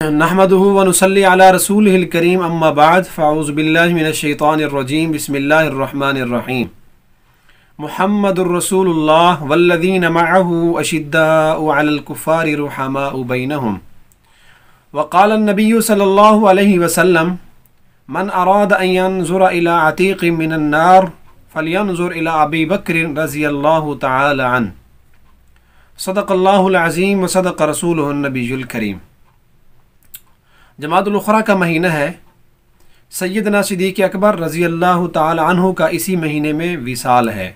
नहमदुहु व नुसल्ली अला रसूलिहिल करीम अम्मा बाद फ़अऊज़ु बिल्लाहि मिनश शैतानिर रजीम बिस्मिल्लाहिर रहमानिर रहीम। मुहम्मदुर रसूलुल्लाह वल्लज़ीना मअहु अशिद्दाउ अलल कुफ़्फ़ारि रुहमाउ बैनहुम व क़ाला अन्नबिय्यु सल्लल्लाहु अलैहि वसल्लम मन अराद अन यंज़ुर इला अतीक़िन मिनन नार फ़लयंज़ुर इला अबी बक्र रज़ियल्लाहु तआला अन्हु। सदक़ल्लाहुल अज़ीम व सदक़ रसूलुहुन नबियुल करीम। जमादुल उखरा का महीना है। सैयदना सिद्दीक़ अकबर रज़ी अल्लाह ताला अन्हु का इसी महीने में विसाल है।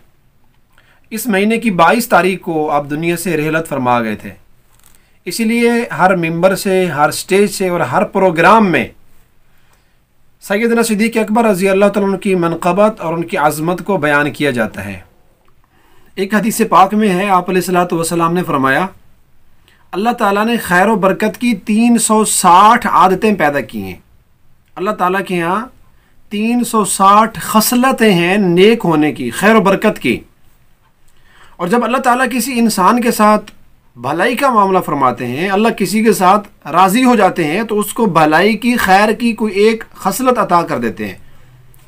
इस महीने की 22 तारीख को आप दुनिया से रहलत फरमा गए थे। इसीलिए हर मिंबर से, हर स्टेज से और हर प्रोग्राम में सैयदना सिद्दीक़ अकबर रज़ी अल्लाह ताला अन्हु की मनक़बत और उनकी अज़मत को बयान किया जाता है। एक हदीस पाक में है, आप अलैहिस्सलातु वस्सलाम ने फरमाया, अल्लाह ताला ने खैर व बरकत की 360 आदतें पैदा की हैं। अल्लाह ताला के यहाँ 360 खसलतें हैं नेक होने की, खैर व बरकत की। और जब अल्लाह ताला किसी इंसान के साथ भलाई का मामला फरमाते हैं, अल्लाह किसी के साथ राज़ी हो जाते हैं, तो उसको भलाई की, खैर की कोई एक खसलत अता कर देते हैं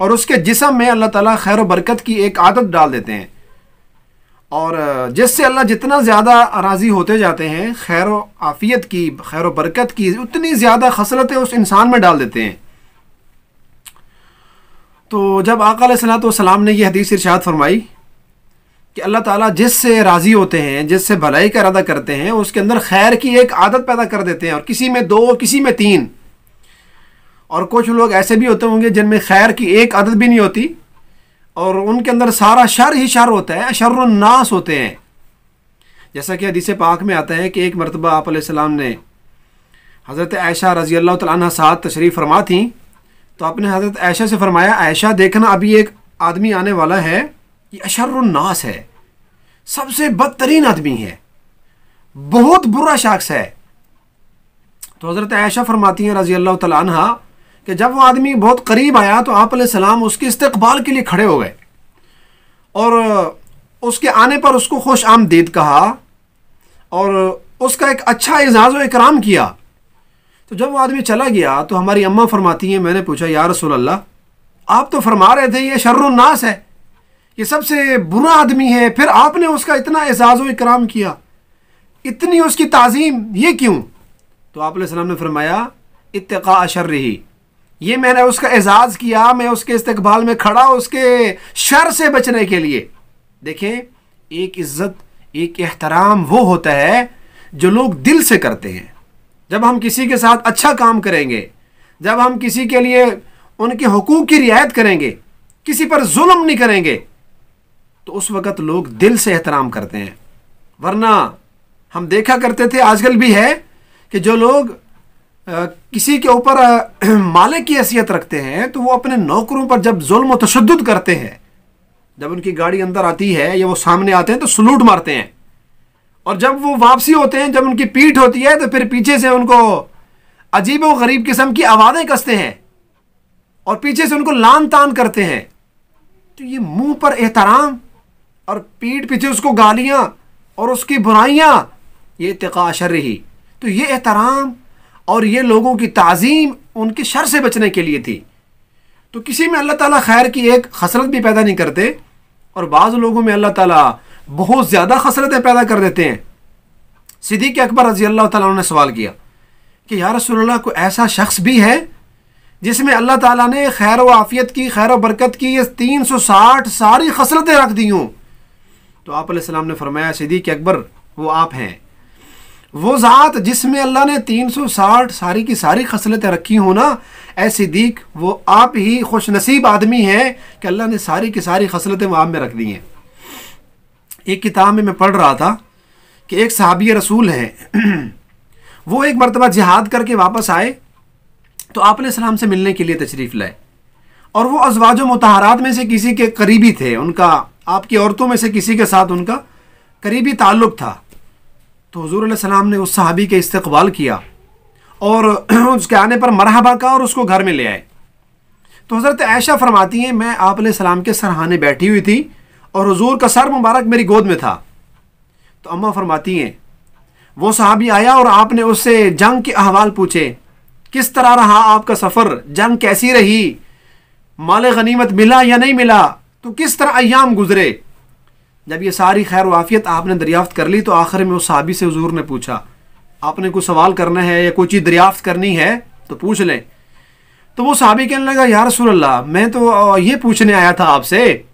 और उसके जिस्म में अल्लाह ताला खैर व बरकत की एक आदत डाल देते हैं। और जिससे अल्लाह जितना ज़्यादा राज़ी होते जाते हैं, खैर व आफ़ियत की, खैर व बरकत की, उतनी ज़्यादा खसलतें उस इंसान में डाल देते हैं। तो जब आका अलैहिस्सलातु वस्सलाम ने यह हदीस इरशाद फरमाई कि अल्लाह ताला जिससे राज़ी होते हैं, जिससे भलाई का इरादा करते हैं, उसके अंदर खैर की एक आदत पैदा कर देते हैं, और किसी में 2, किसी में 3, और कुछ लोग ऐसे भी होते होंगे जिनमें खैर की एक आदत भी नहीं होती और उनके अंदर सारा शर ही शर होता है, शर्रुन नास होते हैं। जैसा कि हदीस पाक में आता है कि एक मरतबा आप अलैहिस्सलाम ने हज़रत आयशा रज़ी अल्लाह तआला अन्हा साथ तशरीफ़ फरमा थी, तो आपने हज़रत आयशा से फरमाया, आयशा देखना अभी एक आदमी आने वाला है, ये अशर्रुन नास है, सबसे बदतरीन आदमी है, बहुत बुरा शख्स है। तो हज़रत आयशा फरमाती हैं रज़ी अल्लाह तआला अन्हा कि जब वो आदमी बहुत करीब आया तो आप अलैहिस्सलाम उसके इस्तकबाल के लिए खड़े हो गए और उसके आने पर उसको खुश आमदीद कहा और उसका एक अच्छा एजाज़ व इकराम किया। तो जब वो आदमी चला गया तो हमारी अम्मा फरमाती हैं, मैंने पूछा, या रसूल अल्लाह, आप तो फरमा रहे थे ये शर्रुन नास है, ये सबसे बुरा आदमी है, फिर आपने उसका इतना एजाज़ व इकराम किया, इतनी उसकी ताज़ीम, ये क्यों? तो आप अलैहिस्सलाम ने फरमाया, इत्तिक़ा शर्रिही, ये मैंने उसका एजाज़ किया, मैं उसके इस्तकबाल में खड़ा उसके शर से बचने के लिए। देखें, एक इज़्ज़त, एक एहतराम वो होता है जो लोग दिल से करते हैं। जब हम किसी के साथ अच्छा काम करेंगे, जब हम किसी के लिए उनके हुकूक की रियायत करेंगे, किसी पर जुल्म नहीं करेंगे, तो उस वक़्त लोग दिल से एहतराम करते हैं। वरना हम देखा करते थे, आजकल भी है, कि जो लोग किसी के ऊपर मालिक की हैसियत रखते हैं तो वो अपने नौकरों पर जब जुल्म व तशद्दुद करते हैं, जब उनकी गाड़ी अंदर आती है या वो सामने आते हैं तो सलूट मारते हैं, और जब वो वापसी होते हैं, जब उनकी पीठ होती है, तो फिर पीछे से उनको अजीब व गरीब किस्म की आवाज़ें कसते हैं और पीछे से उनको लान तान करते हैं। तो ये मुंह पर एहतराम और पीठ पीछे उसको गालियाँ और उसकी बुराइयाँ, ये इत्तिक़ा शर्रिही। तो ये एहतराम और ये लोगों की ताज़ीम उनके शर से बचने के लिए थी। तो किसी में अल्लाह ताला खैर की एक खसरत भी पैदा नहीं करते और बाज़ लोगों में अल्लाह ताला बहुत ज़्यादा खसरतें पैदा कर देते हैं। सिद्दीक़ अकबर रज़ी अल्लाह ताला ने सवाल किया कि या रसूलल्लाह, कोई ऐसा शख्स भी है जिसमें अल्लाह ताला ने खैर व आफ़ियत की, खैर व बरकत की ये 360 सारी खसलतें रख दी हूँ? तो आप अलैहिस्सलाम ने फरमाया, सिद्दीक़ अकबर, वो आप हैं, वो ज़ात जिसमें अल्लाह ने 360 सारी की सारी खसलतें रखी हो ना, ऐ सिद्दीक़, वो आप ही खुश नसीब आदमी हैं कि अल्लाह ने सारी की सारी खसलतें वो आप में रख दी हैं। एक किताब में मैं पढ़ रहा था कि एक सहाबी रसूल हैं वो एक मरतबा जिहाद करके वापस आए तो आप अलैहिस्सलाम से मिलने के लिए तशरीफ़ लाए, और वो अज़वाज मुतहरात में से किसी के करीबी थे, उनका आपकी औरतों में से किसी के साथ उनका करीबी ताल्लुक़ था। तो हुज़ूर अलैहिस्सलाम ने उस सहाबी के इस्तकबाल किया और उसके आने पर मरहबा कहा और उसको घर में ले आए। तो हज़रत आयशा फरमाती हैं, मैं आप अलैहिस्सलाम के सरहाने बैठी हुई थी और हुज़ूर का सर मुबारक मेरी गोद में था। तो अम्मा फरमाती हैं, वो सहाबी आया और आपने उससे जंग के अहवाल पूछे, किस तरह रहा आपका सफ़र, जंग कैसी रही, माल गनीमत मिला या नहीं मिला, तो किस तरह अय्याम गुजरे। जब ये सारी खैर वाफियत आपने दरियाफ्त कर ली तो आखिर में उस सहाबी से हुजूर ने पूछा, आपने कुछ सवाल करना है या कोई चीज़ दरियाफ्त करनी है तो पूछ लें। तो वो सहाबी कहने लगा, या रसूल अल्लाह, मैं तो ये पूछने आया था आपसे,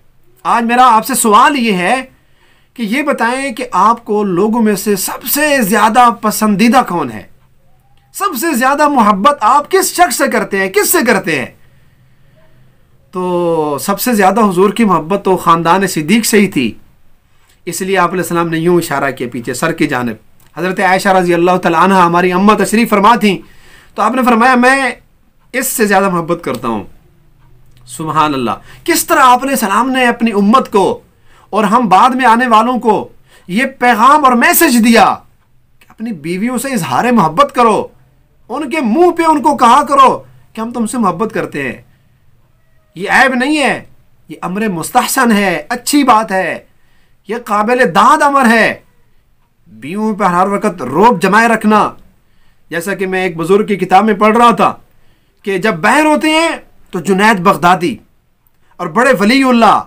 आज मेरा आपसे सवाल ये है कि ये बताएं कि आपको लोगों में से सबसे ज़्यादा पसंदीदा कौन है, सबसे ज़्यादा मोहब्बत आप किस शख्स से करते हैं, किस से करते हैं। तो सबसे ज़्यादा हुजूर की मोहब्बत तो ख़ानदान सिद्दीक़ से ही थी। इसलिए आप अलैहिस्सलाम ने यूँ इशारा किया पीछे सर की जानिब। हज़रत आयशा रज़ी अल्लाह तआला अन्हा हमारी अम्मा तशरीफ़ फरमा थी, तो आपने फरमाया मैं इससे ज़्यादा मोहब्बत करता हूँ। सुबहान अल्लाह, किस तरह आप अलैहिस्सलाम ने अपनी उम्मत को और हम बाद में आने वालों को ये पैगाम और मैसेज दिया कि अपनी बीवियों से इजहार मोहब्बत करो, उनके मुंह पे उनको कहा करो कि हम तुमसे मोहब्बत करते हैं। ये ऐब नहीं है, ये अमर मुस्तहसन है, अच्छी बात है, ये काबिल दाद अमर है। बीवियों पर हर वक्त रोब जमाए रखना, जैसा कि मैं एक बुजुर्ग की किताब में पढ़ रहा था कि जब बहन होते हैं तो जुनैद बगदादी और बड़े वलीउल्लाह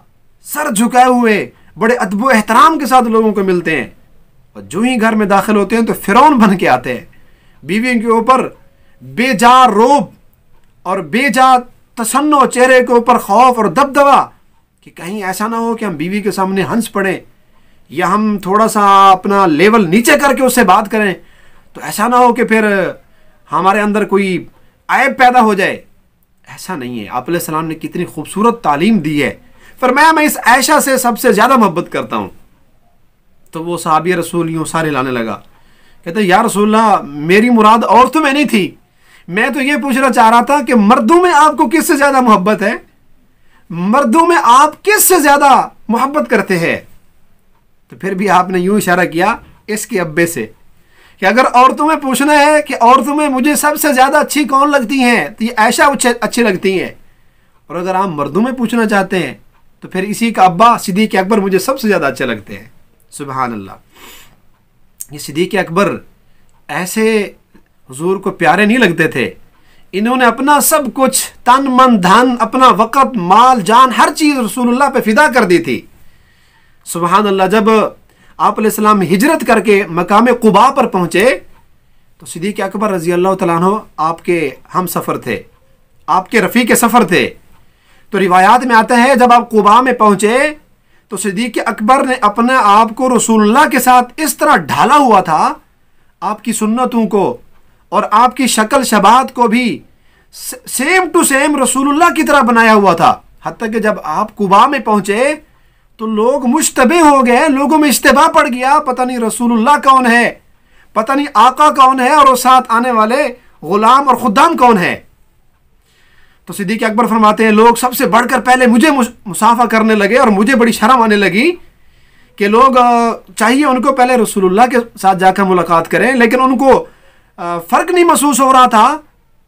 सर झुकाए हुए बड़े अदब एहतराम के साथ लोगों को मिलते हैं, और जो ही घर में दाखिल होते हैं तो फिरौन बन के आते हैं। बीवियों के ऊपर बेजा रोब और बेजा तसन्नो, चेहरे के ऊपर खौफ और दबदबा कि कहीं ऐसा ना हो कि हम बीवी के सामने हंस पड़े या हम थोड़ा सा अपना लेवल नीचे करके उससे बात करें, तो ऐसा ना हो कि फिर हमारे अंदर कोई ऐब पैदा हो जाए। ऐसा नहीं है। आप अलैहिस्सलाम ने कितनी खूबसूरत तालीम दी है। फरमाया मैं इस आयशा से सबसे ज़्यादा मोहब्बत करता हूँ। तो वो सहाबी रसूल यूँ सारे लाने लगा, कहते या रसूलल्लाह, मेरी मुराद औरतों में नहीं थी, मैं तो ये पूछना चाह रहा था कि मर्दों में आपको किससे ज़्यादा मोहब्बत है, मर्दों में आप किससे ज़्यादा मोहब्बत करते हैं। तो फिर भी आपने यूँ इशारा किया इसके अब्बे से कि अगर औरतों में पूछना है कि औरतों में मुझे सबसे ज़्यादा अच्छी कौन लगती हैं, तो ये आयशा अच्छी लगती हैं। और अगर आप मर्दों में पूछना चाहते हैं तो फिर इसी का अब्बा सिद्दीक़ अकबर मुझे सबसे ज़्यादा अच्छे लगते हैं। सुबहान अल्लाह। ये सिद्दीक़ अकबर ऐसे हुजूर को प्यारे नहीं लगते थे। इन्होंने अपना सब कुछ, तन मन धन, अपना वक़्त, माल जान, हर चीज़ रसूलुल्लाह पे फिदा कर दी थी। सुबहान अल्लाह। जब आप अलैहिस्सलाम हिजरत करके मकाम कुबा पर पहुँचे तो सिद्दीक़ अकबर रज़ी अल्लाह तआला अन्हु आपके हम सफ़र थे, आपके रफ़ीक़ सफ़र थे। तो रिवायात में आता है जब आप कुबा में पहुँचे तो सिद्दीक़ अकबर ने अपने आप को रसूलुल्लाह के साथ इस तरह ढाला हुआ था, आपकी सुन्नतों को और आपकी शक्ल शबात को भी सेम टू सेम रसूलुल्लाह की तरह बनाया हुआ था। हत्ता कि जब आप कुबा में पहुँचे तो लोग मुश्तबे हो गए, लोगों में इश्तिबा पड़ गया, पता नहीं रसूलुल्लाह कौन है, पता नहीं आका कौन है और साथ आने वाले गुलाम और खुद्दाम कौन है। तो सिद्दीक़ अकबर फरमाते हैं लोग सबसे बढ़कर पहले मुझे मुसाफा करने लगे और मुझे बड़ी शर्म आने लगी कि लोग चाहिए उनको पहले रसूलुल्लाह के साथ जाकर मुलाकात करें, लेकिन उनको फ़र्क नहीं महसूस हो रहा था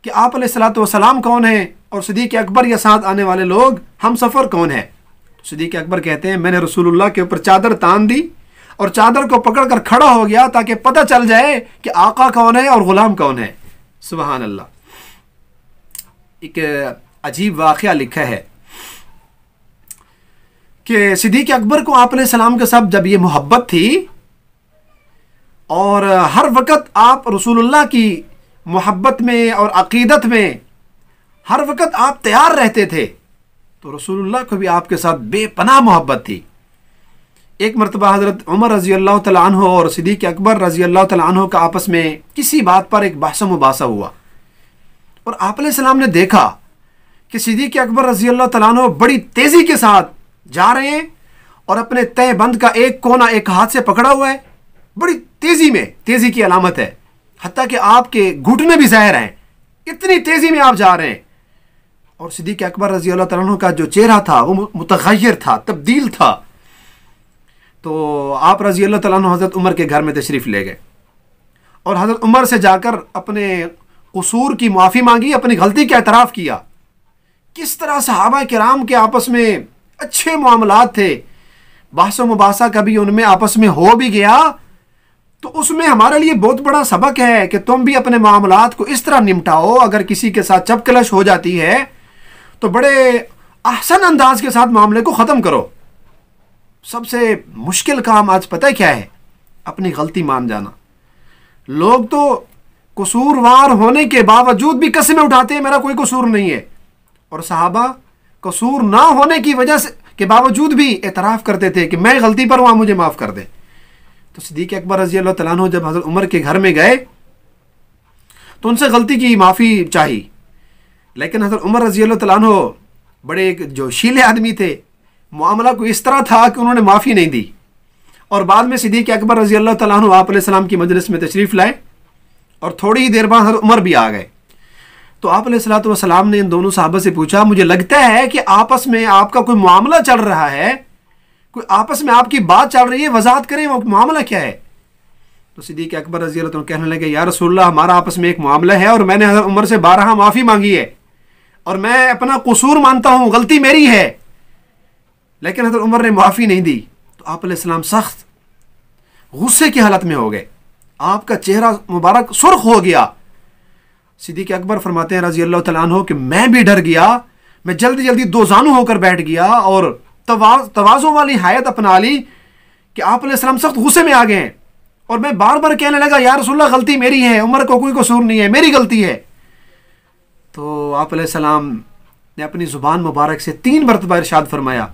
कि आप अलैहिस्सलातु वस्सलाम कौन है और सिद्दीक़ अकबर या साथ आने वाले लोग हम सफ़र कौन है। तो सिद्दीक़ अकबर कहते हैं मैंने रसूलुल्लाह के ऊपर चादर तान दी और चादर को पकड़कर खड़ा हो गया ताकि पता चल जाए कि आका कौन है और ग़ुलाम कौन है। सुबहान अल्लाह। एक अजीब वाक़या लिखा है कि सिद्दीक़ अकबर को आप अलैहिस्सलाम के साथ जब ये मोहब्बत थी और हर वक़्त आप रसूलुल्लाह की मोहब्बत में और अक़ीदत में हर वक़्त आप तैयार रहते थे, तो रसूलुल्लाह को भी आपके साथ बेपनाह मोहब्बत थी। एक मरतबा हज़रत उमर रज़ी अल्लाह तआला अन्हु और सिद्दीक़ अकबर रज़ी अल्लाह तआला अन्हु का आपस में किसी बात पर एक बहस मुबासा हुआ और आप अलैहिस्सलाम ने देखा कि सिद्दीक़ अकबर रज़ी अल्लाह तआला अन्हु बड़ी तेज़ी के साथ जा रहे हैं और अपने तय बंद का एक कोना एक हाथ से पकड़ा हुआ है, बड़ी तेज़ी में, तेज़ी की अलामत है। हत्ता कि आपके घुटने भी ज़ाहिर हैं, इतनी तेज़ी में आप जा रहे हैं। और सिद्दीक़ अकबर रज़ी अल्लाह तआला अन्हु का जो चेहरा था वो मुतग़य्यर था, तब्दील था। तो आप रज़ी अल्लाह तआला अन्हु हज़रत उमर के घर में तशरीफ़ ले गए और हज़रत उमर से जाकर अपने कसूर की माफ़ी मांगी, अपनी गलती का एतराफ़ किया। किस तरह सहाबा किराम के आपस में अच्छे मामलात थे, बहस मुबासा कभी उनमें आपस में हो भी गया तो उसमें हमारे लिए बहुत बड़ा सबक है कि तुम भी अपने मामलात को इस तरह निपटाओ, अगर किसी के साथ चपकलश हो जाती है तो बड़े आसान अंदाज के साथ मामले को ख़त्म करो। सबसे मुश्किल काम आज पता है क्या है? अपनी गलती मान जाना। लोग तो कसूरवार होने के बावजूद भी कस्में उठाते हैं मेरा कोई कसूर नहीं है, और सहाबा कसूर ना होने की वजह से के बावजूद भी एतराफ़ करते थे कि मैं गलती पर हूँ, मुझे माफ़ कर दे। तो सिद्दीक़ अकबर रज़ी अल्लाह तआला अन्हु जब हज़रत उमर के घर में गए तो उनसे गलती की माफ़ी चाही, लेकिन हज़रत उमर रज़ी अल्लाह तआला अन्हु बड़े एक जोशीले आदमी थे। मामला को इस तरह था कि उन्होंने माफ़ी नहीं दी, और बाद में सिद्दीक़ अकबर रज़ी अल्लाह तआला अन्हु आप अलैहिस्सलाम की मजलिस में तशरीफ़ लाए, और थोड़ी ही देर बाद हज़रत उमर भी आ गए। तो आप अलैहिस्सलातु वस्सलाम ने इन दोनों सहाबा से पूछा, मुझे लगता है कि आपस में आपका कोई मामला चल रहा है, कोई आपस में आपकी बात चल रही है, वजाहत करें वो मामला क्या है। तो सिद्दीक़ अकबर रज़ी अल्लाह कहने लगे, या रसूलल्लाह, हमारा आपस में एक मामला है और मैंने हज़रत उमर से 12 माफ़ी मांगी है, और मैं अपना कसूर मानता हूँ, गलती मेरी है, लेकिन हज़रत उमर ने माफ़ी नहीं दी। तो आप अलैहिस्सलाम सख्त गुस्से की हालत में हो गए, आपका चेहरा मुबारक सुर्ख हो गया। सिद्दीक़ अकबर फरमाते हैं रज़ी अल्लाह तआला अन्हु कि मैं भी डर गया, मैं जल्दी जल्दी दो जानू होकर बैठ गया और तवाज़ुन वाली हायत अपना ली कि आप अलैहिस्सलाम सख्त गुस्से में आ गए हैं, और मैं बार बार कहने लगा, या रसूलल्लाह, गलती मेरी है, उमर को कोई कसूर नहीं है, मेरी गलती है। तो आप अलैहिस्सलाम ने अपनी ज़ुबान मुबारक से 3 मरतबा इरशाद फरमाया,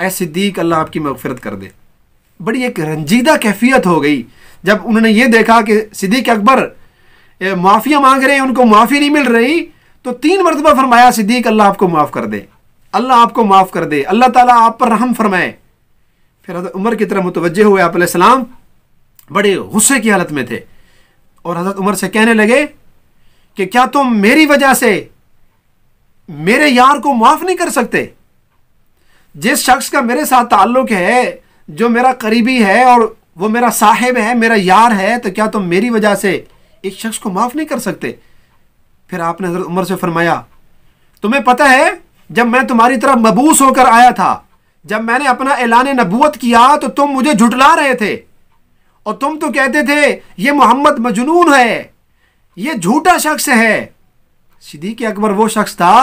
ऐ सिद्दीक़, अल्लाह आपकी मग़फ़िरत कर दे। बड़ी एक रंजीदा कैफियत हो गई जब उन्होंने ये देखा कि सिद्दीक़ अकबर माफ़िया मांग रहे हैं, उनको माफ़ी नहीं मिल रही, तो 3 मरतबा फरमाया, सिद्दीक़, अल्लाह आपको माफ़ कर दे, अल्लाह आपको माफ़ कर दे, अल्लाह ताला आप पर रहम फरमाए। फिर हज़रत उमर की तरफ मुतवज्जे हुए, आप अलैहिस्सलाम बड़े गुस्से की हालत में थे, और हज़रत उमर से कहने लगे कि क्या तुम मेरी वजह से मेरे यार को माफ़ नहीं कर सकते? जिस शख्स का मेरे साथ ताल्लुक़ है, जो मेरा करीबी है और वो मेरा साहिब है, मेरा यार है, तो क्या तुम मेरी वजह से एक शख्स को माफ़ नहीं कर सकते? फिर आपने हज़रत उमर से फरमाया, तुम्हें पता है जब मैं तुम्हारी तरफ मबूस होकर आया था, जब मैंने अपना ऐलान नबूवत किया तो तुम मुझे झुठला रहे थे, और तुम तो कहते थे ये मोहम्मद मजनून है, ये झूठा शख्स है। सिद्दीक़ अकबर वो शख्स था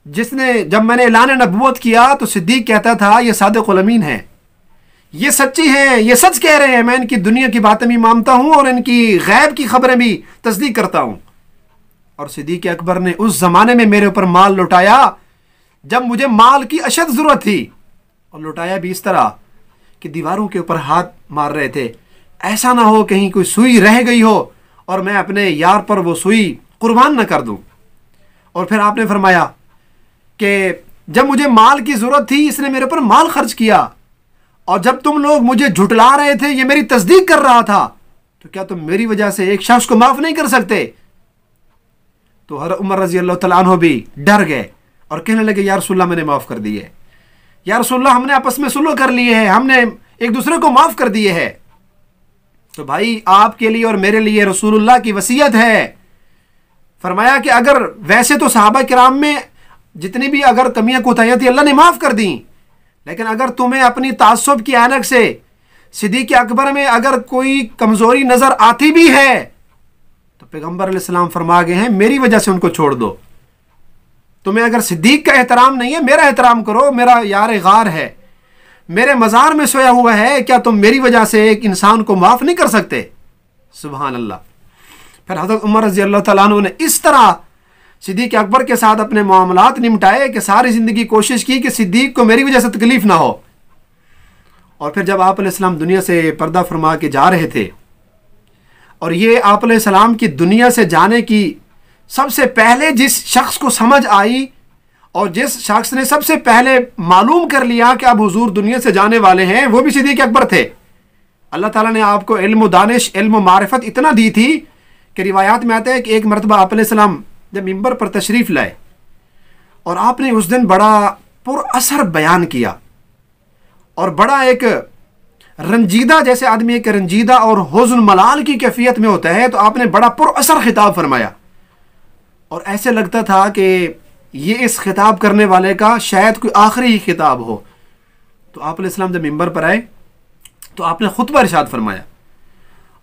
जिसने जब मैंने ऐलान नबूवत किया तो सिद्दीक़ कहता था ये सादिक़ुल अमीन है, ये सच्ची हैं, ये सच कह रहे हैं, मैं इनकी दुनिया की बातें भी मानता हूँ और इनकी गैब की खबरें भी तस्दीक करता हूँ। और सिद्दीक़ अकबर ने उस ज़माने में मेरे ऊपर माल लुटाया जब मुझे माल की अशद ज़रूरत थी, और लुटाया भी इस तरह कि दीवारों के ऊपर हाथ मार रहे थे, ऐसा ना हो कहीं कोई सुई रह गई हो और मैं अपने यार पर वो सुई कुर्बान न कर दूँ। और फिर आपने फरमाया कि जब मुझे माल की ज़रूरत थी इसने मेरे पर माल खर्च किया, और जब तुम लोग मुझे झुठला रहे थे, ये मेरी तस्दीक कर रहा था, तो क्या तुम मेरी वजह से एक शख्स को माफ़ नहीं कर सकते? तो हज़रत उमर रज़ी अल्लाह तआला अन्हु भी डर गए और कहने लगे, या रसूलल्लाह, मैंने माफ़ कर दिए, या रसूलल्लाह, हमने आपस में सुलह कर लिए है, हमने एक दूसरे को माफ़ कर दिए है। तो भाई आपके लिए और मेरे लिए रसूलुल्लाह की वसीयत है, फरमाया कि अगर वैसे तो सहाबा किराम में जितनी भी अगर कमियां कोताहियां थी अल्लाह ने माफ़ कर दी, लेकिन अगर तुम्हें अपनी तासुब की ऐनक से सिद्दीक़ अकबर में अगर कोई कमज़ोरी नज़र आती भी है तो पैगम्बर अलैहिस्सलाम फरमा गए हैं मेरी वजह से उनको छोड़ दो। तुम्हें अगर सिद्दीक़ का एहतराम नहीं है, मेरा एहतराम करो, मेरा यार गार है, मेरे मज़ार में सोया हुआ है, क्या तुम मेरी वजह से एक इंसान को माफ़ नहीं कर सकते? सुभान अल्लाह। फिर हज़रत उमर रज़ी अल्लाह तआला अन्हु ने इस तरह सिद्दीक़ अकबर के साथ अपने मामलात निपटाए कि सारी ज़िंदगी कोशिश की कि सिद्दीक़ को मेरी वजह से तकलीफ़ ना हो। और फिर जब आप अलैहिस्सलाम दुनिया से पर्दा फरमा के जा रहे थे, और ये आप अलैहिस्सलाम की दुनिया से जाने की सबसे पहले जिस शख्स को समझ आई और जिस शख्स ने सबसे पहले मालूम कर लिया कि अब हुजूर दुनिया से जाने वाले हैं, वो भी सिद्दीक़ अकबर थे। अल्लाह ताला ने आपको इल्म दानिश, इल्म मारिफत इतना दी थी कि रिवायात में आता है कि एक मरतबा आप अलैहिस्सलाम जब मिंबर पर तशरीफ़ लाए और आपने उस दिन बड़ा पुरअसर बयान किया, और बड़ा एक रंजीदा, जैसे आदमी एक रंजीदा और हुज़्न मलाल की कैफियत में होता है, तो आपने बड़ा पुरअसर खिताब फरमाया, और ऐसे लगता था कि ये इस खिताब करने वाले का शायद कोई आखिरी ही खिताब हो। तो आप अलैहिस्सलाम जब मिंबर पर आए तो आपने खुतबा इरशाद फरमाया,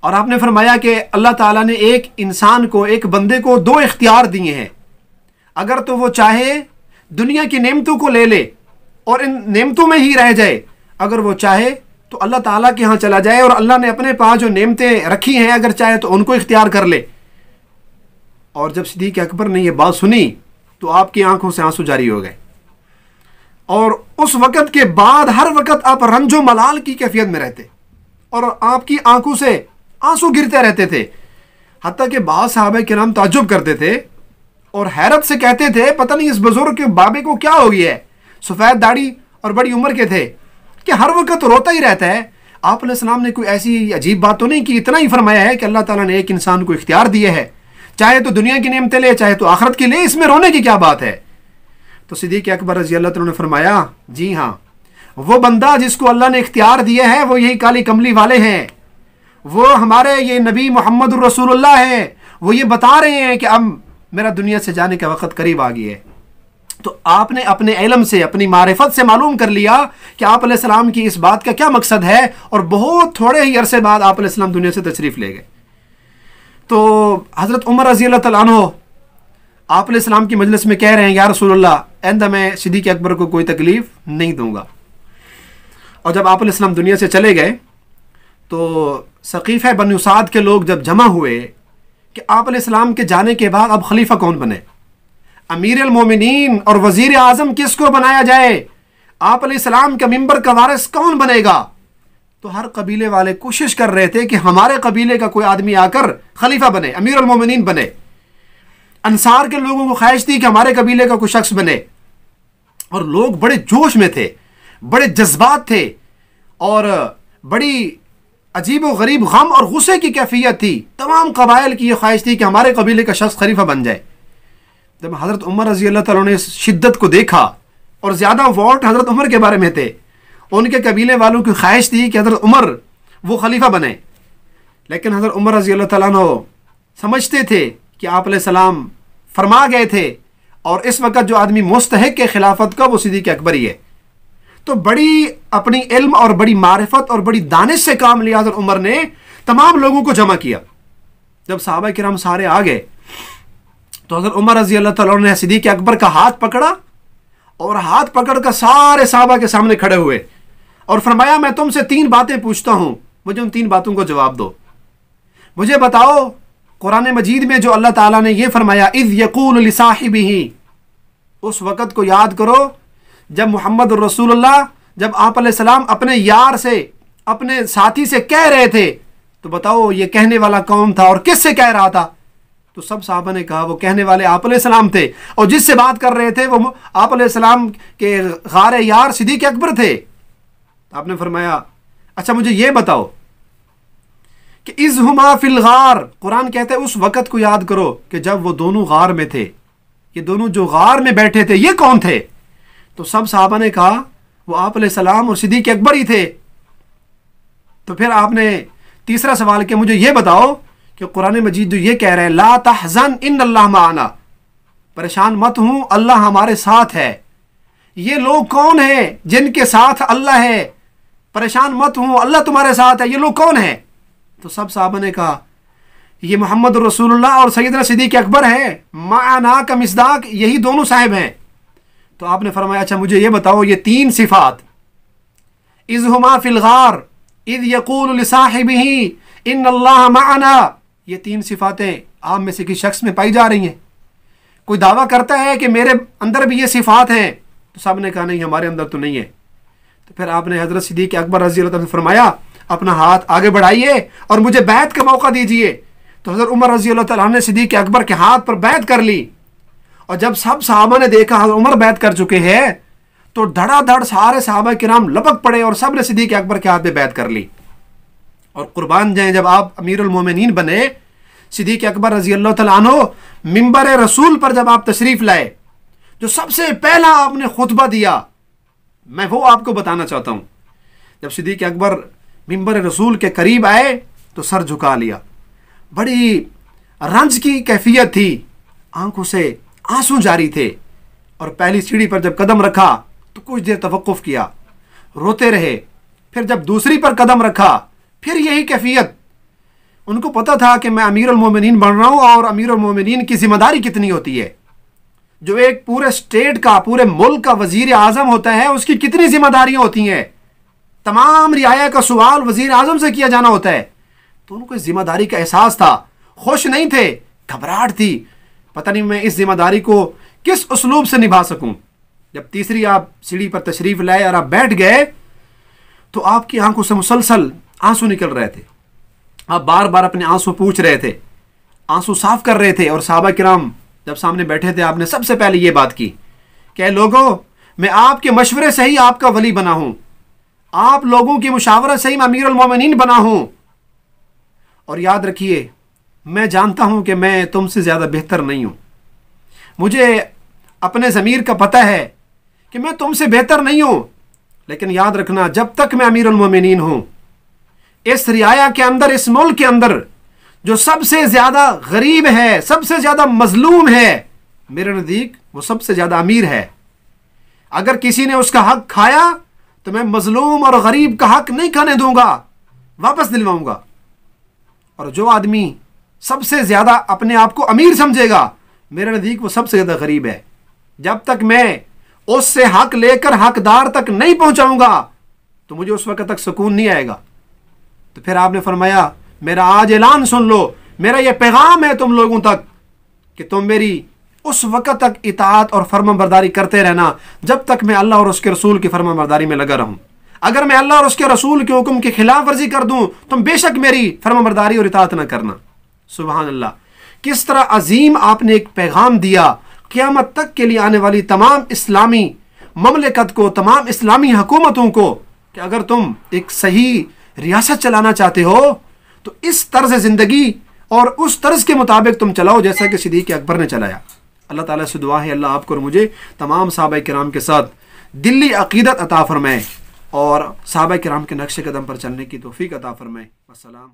और आपने फरमाया कि अल्लाह ताला ने एक इंसान को, एक बंदे को 2 इख्तियार दिए हैं। अगर तो वो चाहे दुनिया की नेमतों को ले ले और इन नेमतों में ही रह जाए, अगर वो चाहे तो अल्लाह ताला के यहाँ चला जाए और अल्लाह ने अपने पास जो नेमतें रखी हैं अगर चाहे तो उनको इख्तियार कर ले। और जब सिद्दीक़ अकबर ने यह बात सुनी तो आपकी आंखों से आंसू जारी हो गए, और उस वक़्त के बाद हर वक़्त आप रंजो मलाल की कैफियत में रहते और आपकी आंखों से आंसू गिरते रहते थे। हत्ता कि बाद सहाबा किराम ताज्जुब करते थे और हैरत से कहते थे, पता नहीं इस बुजुर्ग के बाबे को क्या हो गया है, सफ़ेद दाढ़ी और बड़ी उम्र के थे कि हर वक्त रोता ही रहता है। आप अलैहिस्सलाम ने कोई ऐसी अजीब बात तो नहीं की, इतना ही फरमाया है कि अल्लाह ताला ने एक इंसान को इख्तियार दिया है, चाहे तो दुनिया की नेमतें ले चाहे तो आखिरत के लिए, इसमें रोने की क्या बात है। तो सिद्दीक़ अकबर रज़ी अल्लाह तआला ने फरमाया, जी हाँ, वो बंदा जिसको अल्लाह ने इख्तियार दिया है वो यही काली कमली वाले हैं, वो हमारे ये नबी मोहम्मद रसूलुल्लाह हैं। वो ये बता रहे हैं कि अब मेरा दुनिया से जाने का वक़्त करीब आ गया है। तो आपने अपने इल्म से, अपनी मारिफत से मालूम कर लिया कि आप अलैहिस्सलाम की इस बात का क्या मकसद है, और बहुत थोड़े ही अरसे बाद आप अलैहिस्सलाम दुनिया से तशरीफ़ ले गए। तो हज़रत उमर रज़ी अल्लाह तआला अन्हु आप अलैहिस्सलाम की मजलिस में कह रहे हैं, या रसूलुल्लाह, आइंदा मैं सिद्दीक़ अकबर को कोई तकलीफ़ नहीं दूंगा। और जब आप अलैहिस्सलाम दुनिया से चले गए तो सक़ीफ़ा बनु साद के लोग जब जमा हुए कि आप अलैहिस्सलाम के जाने के बाद अब खलीफा कौन बने, अमीर अल मोमिनीन और वज़ीर आज़म किसको बनाया जाए, आप अलैहिस्सलाम के मिंबर का वारिस कौन बनेगा। तो हर कबीले वाले कोशिश कर रहे थे कि हमारे कबीले का कोई आदमी आकर खलीफा बने, अमीर अल मोमिनीन बने। अंसार के लोगों को ख्वाहिश थी कि हमारे कबीले का कोई शख्स बने, और लोग बड़े जोश में थे, बड़े जज्बात थे, और बड़ी अजीब व गरीब गम और गुस्से की कैफियत थी। तमाम कबाइल की यह ख्वाहिश थी कि हमारे कबीले का शख्स खलीफा बन जाए। जब हज़रत उमर रज़ी अल्लाह तआला ने इस शिद्दत को देखा, और ज़्यादा वोट हज़रत उमर के बारे में थे, उनके कबीले वालों की ख्वाहिश थी कि हज़रत उमर वो खलीफा बने, लेकिन हज़रत उमर रज़ी अल्लाह तआला अन्हु समझते थे कि आप अलैहिस्सलाम फरमा गए थे, और इस वक्त जो आदमी मुस्तहिक के खिलाफत का वो सिद्दीक़ अकबर ही है। तो बड़ी अपनी इल्म और बड़ी मारिफत और बड़ी दानिश से काम लिया हज़रत उमर ने, तमाम लोगों को जमा किया। जब सहाबा किराम सारे आ गए तो हज़रत उमर रज़ी अल्लाह तआला ने सिद्दीक़ अकबर का हाथ पकड़ा, और हाथ पकड़ कर सारे सहाबा के सामने खड़े हुए और फरमाया, मैं तुमसे 3 बातें पूछता हूं, मुझे उन 3 बातों को जवाब दो। मुझे बताओ, कुरान मजीद में जो अल्लाह ताला ने यह फरमाया, इज़ यक़ूलु लिसाहिबिही, उस वक़्त को याद करो जब मोहम्मद रसूलुल्लाह, जब आप अलैहिस्सलाम अपने यार से, अपने साथी से कह रहे थे, तो बताओ ये कहने वाला कौन था और किससे कह रहा था। तो सब साहबा ने कहा वो कहने वाले आप अलैहिस्सलाम थे, और जिससे बात कर रहे थे वो आप अलैहिस्सलाम के गारे यार सिद्दीक़ अकबर थे। तो आपने फरमाया, अच्छा मुझे ये बताओ कि इज़ हुमा फिल गार, कुरान कहते हैं उस वक़्त को याद करो कि जब वो दोनों गार में थे, ये दोनों जो गार में बैठे थे ये कौन थे। तो सब साहबा ने कहा वो आप अलैहिस्सलाम और सिद्दीक़ अकबर ही थे। तो फिर आपने तीसरा सवाल किया, मुझे ये बताओ कि कुरान मजीद जो ये कह रहे हैं, ला तहज़न इन्नल्लाह माना, परेशान मत हूं, अल्लाह हमारे साथ है। ये लोग कौन हैं जिनके साथ अल्लाह है, परेशान मत हूं, अल्लाह तुम्हारे साथ है, ये लोग कौन हैं। तो सब साहबा ने कहा ये मोहम्मद रसूलुल्लाह और सैयदना सिद्दीक़ अकबर हैं, माना का मिस्दाक, यही दोनों साहिब हैं। तो आपने फरमाया, अच्छा मुझे ये बताओ ये 3 सिफात, इज़ हुमा फिल गार, इज़ यक़ूलु लिसाहिबिही इन्नल्लाह माना, ये 3 सिफातें आप में से किसी शख्स में पाई जा रही हैं। कोई दावा करता है कि मेरे अंदर भी ये सिफात हैं, तो सब ने कहा नहीं हमारे अंदर तो नहीं है। तो फिर आपने हज़रत सिद्दीक़ अकबर रज़ी अल्लाह तआला से फरमाया, अपना हाथ आगे बढ़ाइए और मुझे बैत का मौका दीजिए। तो हज़रत उमर रज़ी अल्लाह तआला ने सिद्दीक़ अकबर के हाथ पर बैत कर ली, और जब सब सहाबा ने देखा हज़रत उमर बैत कर चुके हैं तो धड़ाधड़ सारे सहाबा किराम लपक पड़े और सब ने सिद्दीक़ अकबर के हाथ पे बैत कर ली। और कुर्बान जाएं, जब आप अमीरुल मोमिनीन बने, सिद्दीक़ अकबर रज़ी अल्लाह तआला अन्हु मिंबर रसूल पर जब आप तशरीफ़ लाए, जो सबसे पहला आपने खुतबा दिया, मैं वो आपको बताना चाहता हूँ। जब सिद्दीक़ अकबर मिंबर रसूल के करीब आए तो सर झुका लिया, बड़ी रंज की कैफियत थी, आंखों से आंसू जारी थे, और पहली सीढ़ी पर जब कदम रखा तो कुछ देर तवक्कुफ किया, रोते रहे। फिर जब दूसरी पर कदम रखा फिर यही कैफियत, उनको पता था कि मैं अमीरुल मोमिनीन बन रहा हूँ और अमीरुल मोमिनीन की जिम्मेदारी कितनी होती है। जो एक पूरे स्टेट का, पूरे मुल्क का वजीर आजम होता है, उसकी कितनी जिम्मेदारियां होती हैं। तमाम रियाया का सवाल वजीर आजम से किया जाना होता है। तो उनको इस जिम्मेदारी का एहसास था, खुश नहीं थे, घबराहट थी, पता नहीं मैं इस जिम्मेदारी को किस उसलूब से निभा सकूं। जब तीसरी आप सीढ़ी पर तशरीफ लाए और आप बैठ गए तो आपकी आंखों से मुसलसल आंसू निकल रहे थे। आप बार बार अपने आंसू पूछ रहे थे, आंसू साफ कर रहे थे। और सहाबा किराम जब सामने बैठे थे, आपने सबसे पहले ये बात की कि लोगों, मैं आपके मशवरे से ही आपका वली बना हूं, आप लोगों की मुशावरत से ही मैं अमीरुल मोमिनीन बना हूं। और याद रखिए, मैं जानता हूं कि मैं तुमसे ज्यादा बेहतर नहीं हूं। मुझे अपने ज़मीर का पता है कि मैं तुमसे बेहतर नहीं हूं, लेकिन याद रखना, जब तक मैं अमीरुल मोमिनीन हूं, इस रियाया के अंदर, इस मुल्क के अंदर जो सबसे ज्यादा गरीब है, सबसे ज्यादा मजलूम है, मेरे नजदीक वो सबसे ज्यादा अमीर है। अगर किसी ने उसका हक खाया तो मैं मजलूम और गरीब का हक नहीं खाने दूंगा, वापस दिलवाऊंगा। और जो आदमी सबसे ज्यादा अपने आप को अमीर समझेगा, मेरे नजदीक वो सबसे ज्यादा गरीब है। जब तक मैं उससे हक लेकर हकदार तक नहीं पहुंचाऊंगा तो मुझे उस वक्त तक सुकून नहीं आएगा। तो फिर आपने फरमाया, मेरा आज ऐलान सुन लो, मेरा यह पैगाम है तुम लोगों तक कि तुम मेरी उस वक्त तक इताअत और फर्माबरदारी करते रहना जब तक मैं अल्लाह और उसके रसूल की फर्माबरदारी में लगा रहूं। अगर मैं अल्लाह और उसके रसूल के हुक्म की खिलाफ वर्जी कर दूं, तुम बेशक मेरी फर्माबरदारी और इताअत न करना। सुभान अल्लाह, किस तरह अजीम आपने एक पैगाम दिया क़यामत तक के लिए आने वाली तमाम इस्लामी ममलिकत को, तमाम इस्लामी हुकूमतों को, कि अगर तुम एक सही रियासत चलाना चाहते हो तो इस तर्ज ज़िंदगी और उस तर्ज के मुताबिक तुम चलाओ जैसा कि सिद्दीक़ अकबर ने चलाया। अल्लाह ताला से दुआ है, अल्लाह आपको और मुझे तमाम सहाबा किराम के साथ दिली अक़ीदत अता फरमाए और सहाबा किराम के नक्शे कदम पर चलने की तौफ़ीक़ अता फरमाए। अस्सलाम।